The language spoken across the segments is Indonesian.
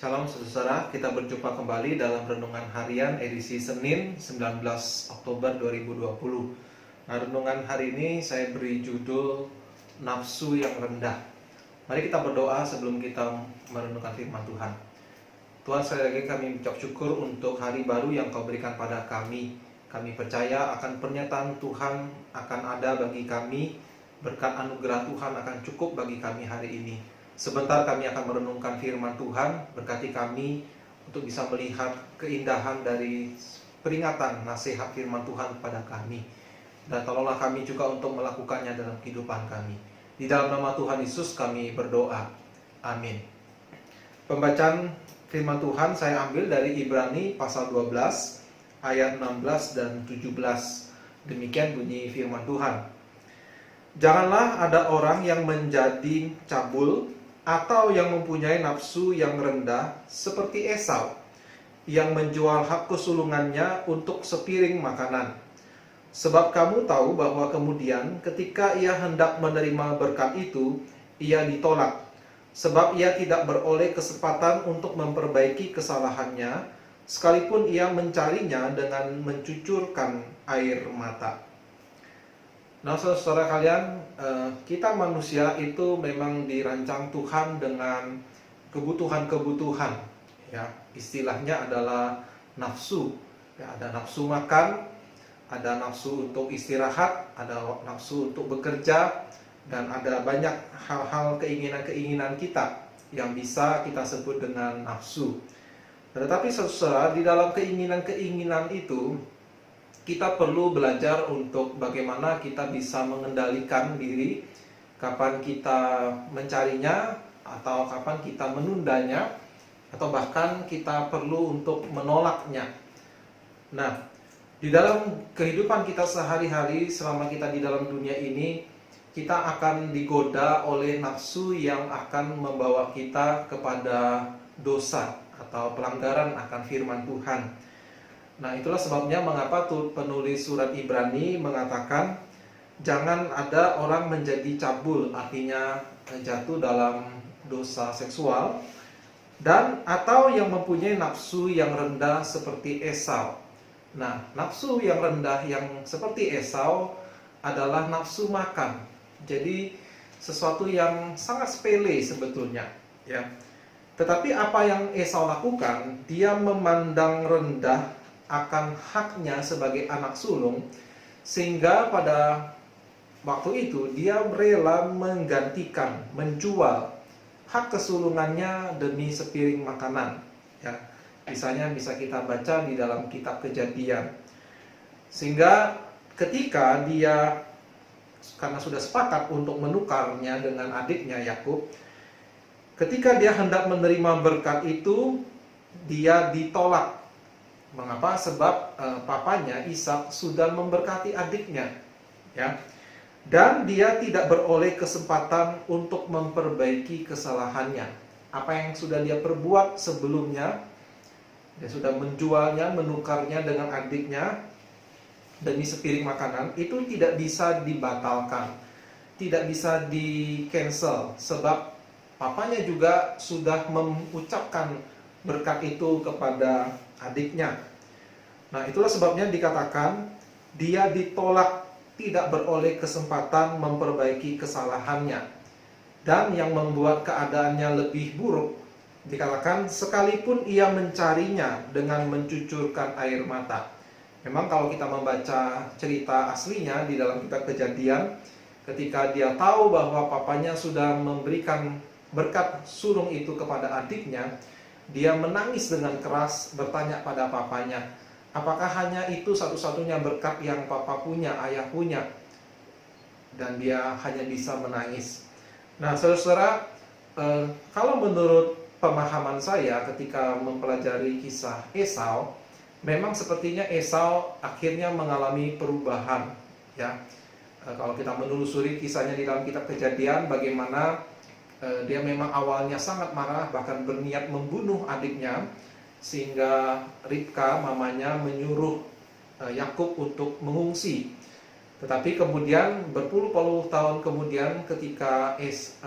Shalom saudara, kita berjumpa kembali dalam Renungan Harian edisi Senin 19 Oktober 2020. Nah, renungan hari ini saya beri judul Nafsu yang Rendah. Mari kita berdoa sebelum kita merenungkan firman Tuhan. Tuhan, sekali lagi kami mengucap syukur untuk hari baru yang Kau berikan pada kami. Kami percaya akan pernyataan Tuhan akan ada bagi kami, berkat anugerah Tuhan akan cukup bagi kami hari ini. Sebentar kami akan merenungkan firman Tuhan, berkati kami untuk bisa melihat keindahan dari peringatan nasihat firman Tuhan kepada kami. Dan tolonglah kami juga untuk melakukannya dalam kehidupan kami. Di dalam nama Tuhan Yesus kami berdoa. Amin. Pembacaan firman Tuhan saya ambil dari Ibrani pasal 12 ayat 16 dan 17. Demikian bunyi firman Tuhan. Janganlah ada orang yang menjadi cabul atau yang mempunyai nafsu yang rendah seperti Esau, yang menjual hak kesulungannya untuk sepiring makanan. Sebab kamu tahu bahwa kemudian ketika ia hendak menerima berkat itu, ia ditolak, sebab ia tidak beroleh kesempatan untuk memperbaiki kesalahannya, sekalipun ia mencarinya dengan mencucurkan air mata. Nah, saudara kalian, kita manusia itu memang dirancang Tuhan dengan kebutuhan-kebutuhan. Ya, istilahnya adalah nafsu. Ya, ada nafsu makan, ada nafsu untuk istirahat, ada nafsu untuk bekerja, dan ada banyak hal-hal keinginan-keinginan kita yang bisa kita sebut dengan nafsu. Tetapi saudara, di dalam keinginan-keinginan itu, kita perlu belajar untuk bagaimana kita bisa mengendalikan diri, kapan kita mencarinya, atau kapan kita menundanya, atau bahkan kita perlu untuk menolaknya. Nah, di dalam kehidupan kita sehari-hari, selama kita di dalam dunia ini, kita akan digoda oleh nafsu yang akan membawa kita kepada dosa atau pelanggaran akan firman Tuhan. Nah, itulah sebabnya mengapa penulis surat Ibrani mengatakan jangan ada orang menjadi cabul, artinya jatuh dalam dosa seksual, dan atau yang mempunyai nafsu yang rendah seperti Esau. Nah, nafsu yang rendah yang seperti Esau adalah nafsu makan. Jadi sesuatu yang sangat sepele sebetulnya, ya. Tetapi apa yang Esau lakukan, dia memandang rendah akan haknya sebagai anak sulung, sehingga pada waktu itu dia rela menggantikan, menjual hak kesulungannya demi sepiring makanan. Ya, misalnya bisa kita baca di dalam kitab Kejadian. Sehingga ketika dia, karena sudah sepakat untuk menukarnya dengan adiknya Yakub, ketika dia hendak menerima berkat itu, dia ditolak. Mengapa? Sebab papanya Ishak sudah memberkati adiknya, ya. Dan dia tidak beroleh kesempatan untuk memperbaiki kesalahannya. Apa yang sudah dia perbuat sebelumnya, dia sudah menjualnya, menukarnya dengan adiknya demi sepiring makanan, itu tidak bisa dibatalkan, tidak bisa di-cancel, sebab papanya juga sudah mengucapkan berkat itu kepada adiknya. Nah, itulah sebabnya dikatakan dia ditolak, tidak beroleh kesempatan memperbaiki kesalahannya. Dan yang membuat keadaannya lebih buruk, dikatakan sekalipun ia mencarinya dengan mencucurkan air mata. Memang kalau kita membaca cerita aslinya di dalam kitab Kejadian, ketika dia tahu bahwa papanya sudah memberikan berkat sulung itu kepada adiknya, dia menangis dengan keras, bertanya pada papanya, apakah hanya itu satu-satunya berkat yang papa punya, ayah punya? Dan dia hanya bisa menangis. Nah, saudara-saudara, kalau menurut pemahaman saya ketika mempelajari kisah Esau, memang sepertinya Esau akhirnya mengalami perubahan. Ya, kalau kita menelusuri kisahnya di dalam kitab Kejadian, bagaimana dia memang awalnya sangat marah, bahkan berniat membunuh adiknya, sehingga Ribka, mamanya, menyuruh Yakub untuk mengungsi. Tetapi kemudian berpuluh-puluh tahun kemudian ketika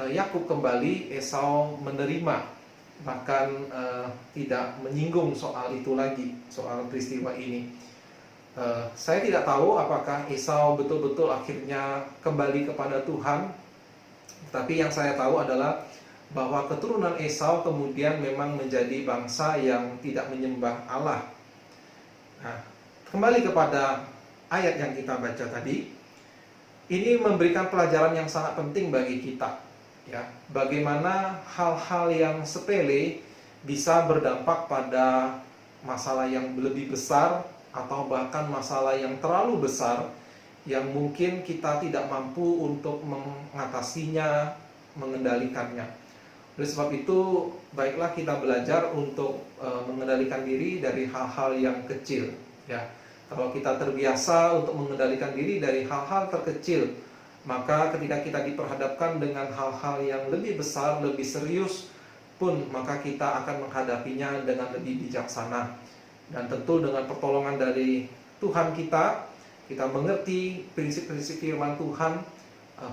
Yakub kembali, Esau menerima bahkan tidak menyinggung soal itu lagi, soal peristiwa ini. Saya tidak tahu apakah Esau betul-betul akhirnya kembali kepada Tuhan, tapi yang saya tahu adalah bahwa keturunan Esau kemudian memang menjadi bangsa yang tidak menyembah Allah. Nah, kembali kepada ayat yang kita baca tadi, ini memberikan pelajaran yang sangat penting bagi kita, ya. Bagaimana hal-hal yang sepele bisa berdampak pada masalah yang lebih besar, atau bahkan masalah yang terlalu besar yang mungkin kita tidak mampu untuk mengatasinya, mengendalikannya. Oleh sebab itu, baiklah kita belajar untuk mengendalikan diri dari hal-hal yang kecil, ya. Kalau kita terbiasa untuk mengendalikan diri dari hal-hal terkecil, maka ketika kita diperhadapkan dengan hal-hal yang lebih besar, lebih serius pun, maka kita akan menghadapinya dengan lebih bijaksana. Dan tentu dengan pertolongan dari Tuhan kita mengerti prinsip-prinsip firman Tuhan,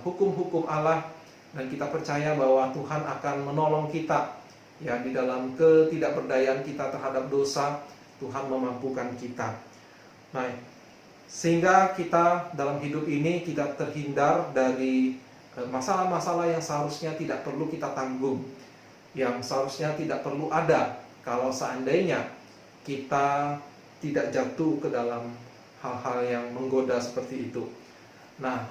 hukum-hukum Allah, dan kita percaya bahwa Tuhan akan menolong kita, ya, di dalam ketidakberdayaan kita terhadap dosa. Tuhan memampukan kita. Nah, sehingga kita dalam hidup ini tidak terhindar dari masalah-masalah yang seharusnya tidak perlu kita tanggung, yang seharusnya tidak perlu ada kalau seandainya kita tidak jatuh ke dalam hal-hal yang menggoda seperti itu. Nah,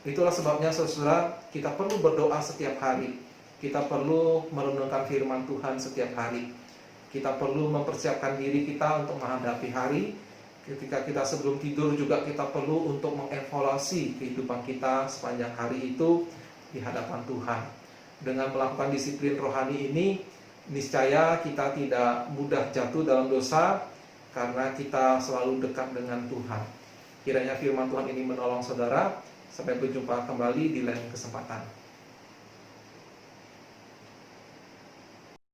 itulah sebabnya saudara, kita perlu berdoa setiap hari. Kita perlu merenungkan firman Tuhan setiap hari. Kita perlu mempersiapkan diri kita untuk menghadapi hari. Ketika kita sebelum tidur juga kita perlu untuk mengevaluasi kehidupan kita sepanjang hari itu di hadapan Tuhan. Dengan melakukan disiplin rohani ini, niscaya kita tidak mudah jatuh dalam dosa karena kita selalu dekat dengan Tuhan. Kiranya firman Tuhan ini menolong saudara. Sampai berjumpa kembali di lain kesempatan.